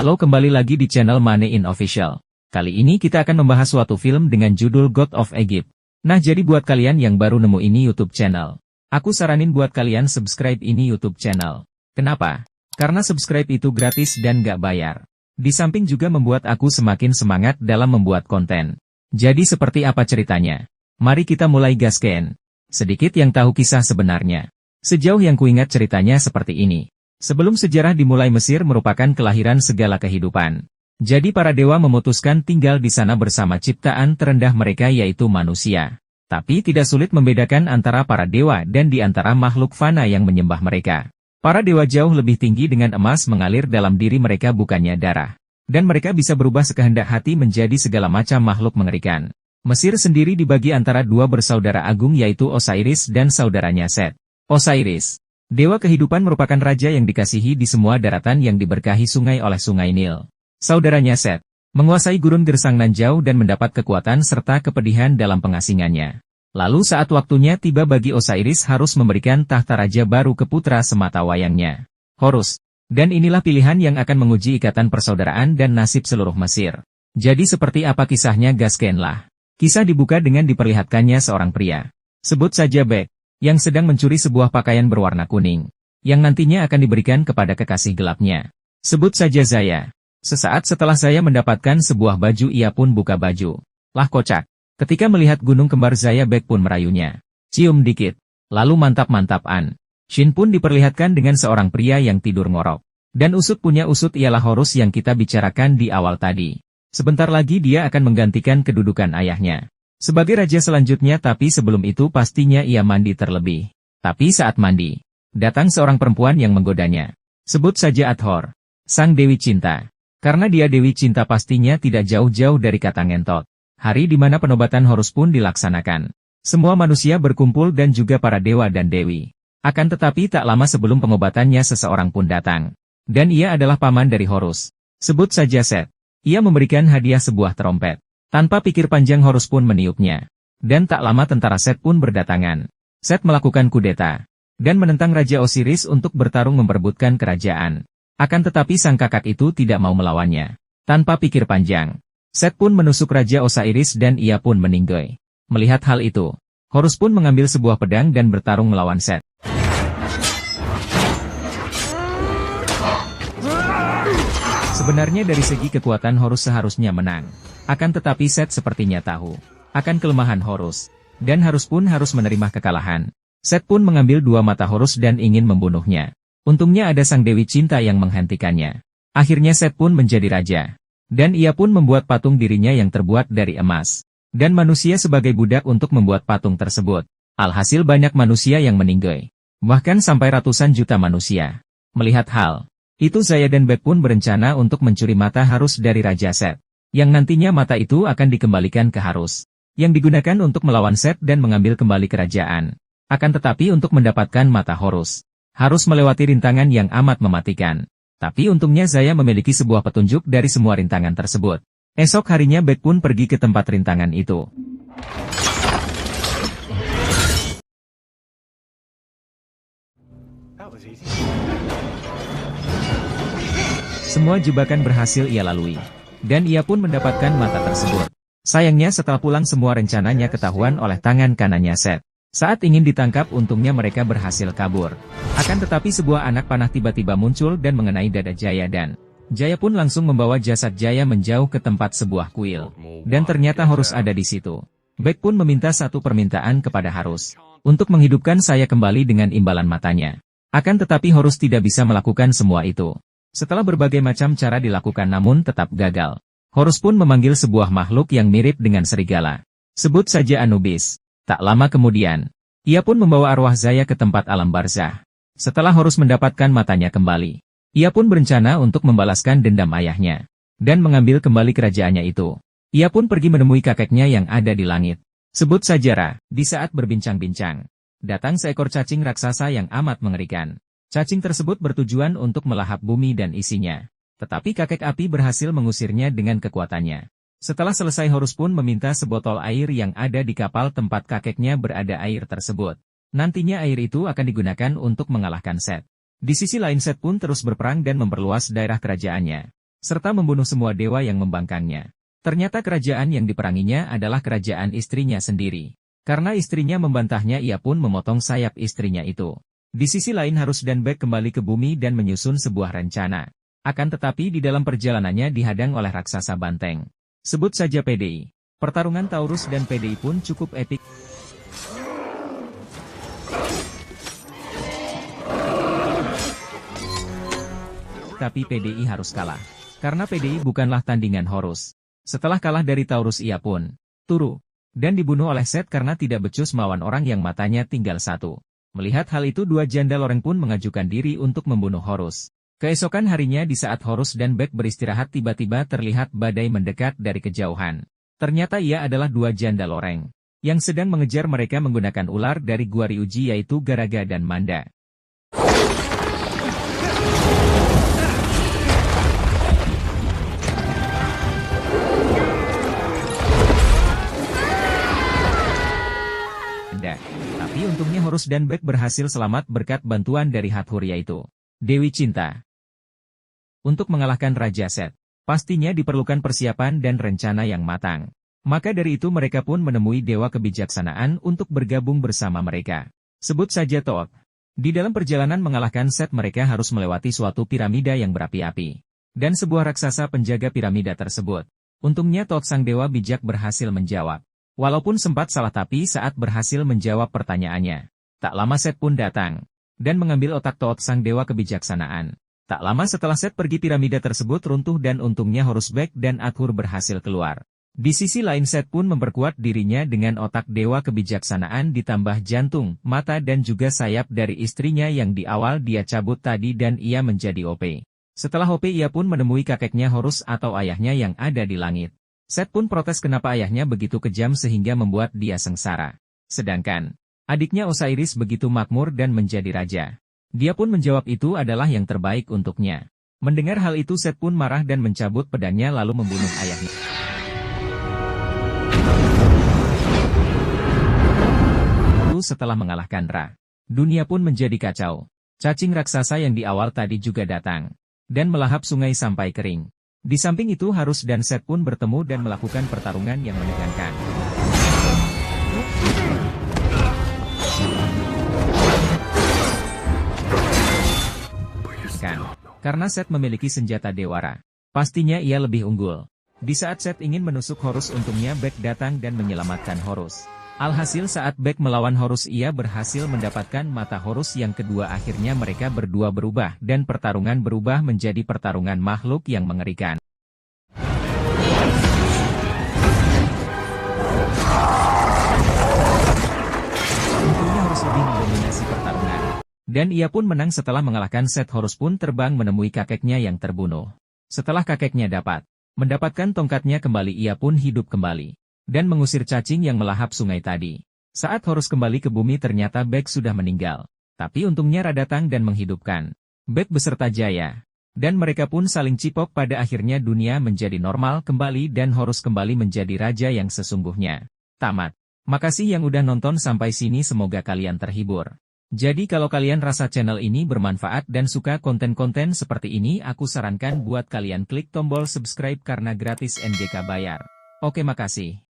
Halo, kembali lagi di channel Money In Official. Kali ini kita akan membahas suatu film dengan judul God of Egypt. Nah, jadi buat kalian yang baru nemu ini YouTube channel, aku saranin buat kalian subscribe ini YouTube channel. Kenapa? Karena subscribe itu gratis dan gak bayar. Di samping juga membuat aku semakin semangat dalam membuat konten. Jadi seperti apa ceritanya? Mari kita mulai gasken. Sedikit yang tahu kisah sebenarnya. Sejauh yang kuingat ceritanya seperti ini. Sebelum sejarah dimulai, Mesir merupakan kelahiran segala kehidupan. Jadi para dewa memutuskan tinggal di sana bersama ciptaan terendah mereka, yaitu manusia. Tapi tidak sulit membedakan antara para dewa dan di antara makhluk fana yang menyembah mereka. Para dewa jauh lebih tinggi dengan emas mengalir dalam diri mereka, bukannya darah. Dan mereka bisa berubah sekehendak hati menjadi segala macam makhluk mengerikan. Mesir sendiri dibagi antara dua bersaudara agung, yaitu Osiris dan saudaranya Set. Osiris, dewa kehidupan, merupakan raja yang dikasihi di semua daratan yang diberkahi sungai oleh sungai Nil. Saudaranya Set, menguasai gurun gersang nan jauh dan mendapat kekuatan serta kepedihan dalam pengasingannya. Lalu saat waktunya tiba bagi Osiris harus memberikan tahta raja baru ke putra semata wayangnya, Horus. Dan inilah pilihan yang akan menguji ikatan persaudaraan dan nasib seluruh Mesir. Jadi seperti apa kisahnya, gaskenlah. Kisah dibuka dengan diperlihatkannya seorang pria, sebut saja Bek, yang sedang mencuri sebuah pakaian berwarna kuning, yang nantinya akan diberikan kepada kekasih gelapnya. Sebut saja Zaya. Sesaat setelah saya mendapatkan sebuah baju, ia pun buka baju. Lah kocak. Ketika melihat gunung kembar Zaya, Bek pun merayunya. Cium dikit. Lalu mantap-mantapan. Shin pun diperlihatkan dengan seorang pria yang tidur ngorok. Dan usut punya usut ialah Horus yang kita bicarakan di awal tadi. Sebentar lagi dia akan menggantikan kedudukan ayahnya sebagai raja selanjutnya, tapi sebelum itu pastinya ia mandi terlebih. Tapi saat mandi, datang seorang perempuan yang menggodanya. Sebut saja Athor, sang dewi cinta. Karena dia dewi cinta, pastinya tidak jauh-jauh dari kata ngentot. Hari di mana penobatan Horus pun dilaksanakan. Semua manusia berkumpul dan juga para dewa dan dewi. Akan tetapi tak lama sebelum pengobatannya seseorang pun datang. Dan ia adalah paman dari Horus. Sebut saja Set. Ia memberikan hadiah sebuah trompet. Tanpa pikir panjang Horus pun meniupnya. Dan tak lama tentara Set pun berdatangan. Set melakukan kudeta. Dan menentang Raja Osiris untuk bertarung memperebutkan kerajaan. Akan tetapi sang kakak itu tidak mau melawannya. Tanpa pikir panjang, Set pun menusuk Raja Osiris dan ia pun meninggoy. Melihat hal itu, Horus pun mengambil sebuah pedang dan bertarung melawan Set. Sebenarnya dari segi kekuatan Horus seharusnya menang. Akan tetapi Set sepertinya tahu akan kelemahan Horus. Dan Horus pun harus menerima kekalahan. Set pun mengambil dua mata Horus dan ingin membunuhnya. Untungnya ada sang dewi cinta yang menghentikannya. Akhirnya Set pun menjadi raja. Dan ia pun membuat patung dirinya yang terbuat dari emas. Dan manusia sebagai budak untuk membuat patung tersebut. Alhasil banyak manusia yang meninggoy. Bahkan sampai ratusan juta manusia. Melihat hal itu, Zaya dan Bek pun berencana untuk mencuri mata Horus dari Raja Set. Yang nantinya mata itu akan dikembalikan ke Horus. Yang digunakan untuk melawan Set dan mengambil kembali kerajaan. Akan tetapi untuk mendapatkan mata Horus, harus melewati rintangan yang amat mematikan. Tapi untungnya Zaya memiliki sebuah petunjuk dari semua rintangan tersebut. Esok harinya Bek pun pergi ke tempat rintangan itu. Semua jebakan berhasil ia lalui. Dan ia pun mendapatkan mata tersebut. Sayangnya setelah pulang semua rencananya ketahuan oleh tangan kanannya Set. Saat ingin ditangkap, untungnya mereka berhasil kabur. Akan tetapi sebuah anak panah tiba-tiba muncul dan mengenai dada Jaya, dan Jaya pun langsung membawa jasad Jaya menjauh ke tempat sebuah kuil. Dan ternyata Horus ada di situ. Bek pun meminta satu permintaan kepada Horus. Untuk menghidupkan saya kembali dengan imbalan matanya. Akan tetapi Horus tidak bisa melakukan semua itu. Setelah berbagai macam cara dilakukan namun tetap gagal. Horus pun memanggil sebuah makhluk yang mirip dengan serigala. Sebut saja Anubis. Tak lama kemudian, ia pun membawa arwah Zaya ke tempat alam barzah. Setelah Horus mendapatkan matanya kembali, ia pun berencana untuk membalaskan dendam ayahnya. Dan mengambil kembali kerajaannya itu. Ia pun pergi menemui kakeknya yang ada di langit. Sebut saja Ra. Di saat berbincang-bincang, datang seekor cacing raksasa yang amat mengerikan. Cacing tersebut bertujuan untuk melahap bumi dan isinya. Tetapi kakek api berhasil mengusirnya dengan kekuatannya. Setelah selesai Horus pun meminta sebotol air yang ada di kapal tempat kakeknya berada air tersebut. Nantinya air itu akan digunakan untuk mengalahkan Set. Di sisi lain Set pun terus berperang dan memperluas daerah kerajaannya. serta membunuh semua dewa yang membangkangnya. Ternyata kerajaan yang diperanginya adalah kerajaan istrinya sendiri. Karena istrinya membantahnya, ia pun memotong sayap istrinya itu. Di sisi lain Horus dan Bek kembali ke bumi dan menyusun sebuah rencana. Akan tetapi di dalam perjalanannya dihadang oleh raksasa banteng. Sebut saja PDI. Pertarungan Taurus dan PDI pun cukup epik. Tapi PDI harus kalah. Karena PDI bukanlah tandingan Horus. Setelah kalah dari Taurus ia pun turu. Dan dibunuh oleh Set karena tidak becus melawan orang yang matanya tinggal satu. Melihat hal itu dua janda loreng pun mengajukan diri untuk membunuh Horus. Keesokan harinya di saat Horus dan Bek beristirahat tiba-tiba terlihat badai mendekat dari kejauhan. Ternyata ia adalah dua janda loreng. Yang sedang mengejar mereka menggunakan ular dari Gua Ryuji yaitu Garaga dan Manda. Tapi untungnya Horus dan Bek berhasil selamat berkat bantuan dari Hathor yaitu Dewi Cinta. Untuk mengalahkan Raja Set, pastinya diperlukan persiapan dan rencana yang matang. Maka dari itu mereka pun menemui Dewa Kebijaksanaan untuk bergabung bersama mereka. Sebut saja Thoth. Di dalam perjalanan mengalahkan Set mereka harus melewati suatu piramida yang berapi-api. Dan sebuah raksasa penjaga piramida tersebut. Untungnya Thoth sang Dewa Bijak berhasil menjawab. Walaupun sempat salah tapi saat berhasil menjawab pertanyaannya. Tak lama Set pun datang. Dan mengambil otak Thoth sang Dewa Kebijaksanaan. Tak lama setelah Set pergi piramida tersebut runtuh dan untungnya Horus Bek dan Hathor berhasil keluar. Di sisi lain Set pun memperkuat dirinya dengan otak Dewa Kebijaksanaan ditambah jantung, mata dan juga sayap dari istrinya yang di awal dia cabut tadi dan ia menjadi OP. Setelah OP ia pun menemui kakeknya Horus atau ayahnya yang ada di langit. Set pun protes kenapa ayahnya begitu kejam sehingga membuat dia sengsara. Sedangkan adiknya Osiris begitu makmur dan menjadi raja. Dia pun menjawab itu adalah yang terbaik untuknya. Mendengar hal itu Set pun marah dan mencabut pedangnya lalu membunuh ayahnya. Setelah mengalahkan Ra, dunia pun menjadi kacau. Cacing raksasa yang di awal tadi juga datang. Dan melahap sungai sampai kering. Di samping itu Horus dan Set pun bertemu dan melakukan pertarungan yang menegangkan. Karena Set memiliki senjata Dewara, pastinya ia lebih unggul. Di saat Set ingin menusuk Horus untungnya Bek datang dan menyelamatkan Horus. Alhasil saat Bek melawan Horus ia berhasil mendapatkan mata Horus yang kedua akhirnya mereka berdua berubah dan pertarungan berubah menjadi pertarungan makhluk yang mengerikan. Untungnya Horus lebih mendominasi pertarungan. Dan ia pun menang setelah mengalahkan Set. Horus pun terbang menemui kakeknya yang terbunuh. Setelah kakeknya mendapatkan tongkatnya kembali ia pun hidup kembali. Dan mengusir cacing yang melahap sungai tadi. Saat Horus kembali ke bumi ternyata Bek sudah meninggal. Tapi untungnya Ra datang dan menghidupkan Bek beserta Jaya. Dan mereka pun saling cipok pada akhirnya dunia menjadi normal kembali dan Horus kembali menjadi raja yang sesungguhnya. Tamat. Makasih yang udah nonton sampai sini semoga kalian terhibur. Jadi kalau kalian rasa channel ini bermanfaat dan suka konten-konten seperti ini aku sarankan buat kalian klik tombol subscribe karena gratis NGK bayar. Oke makasih.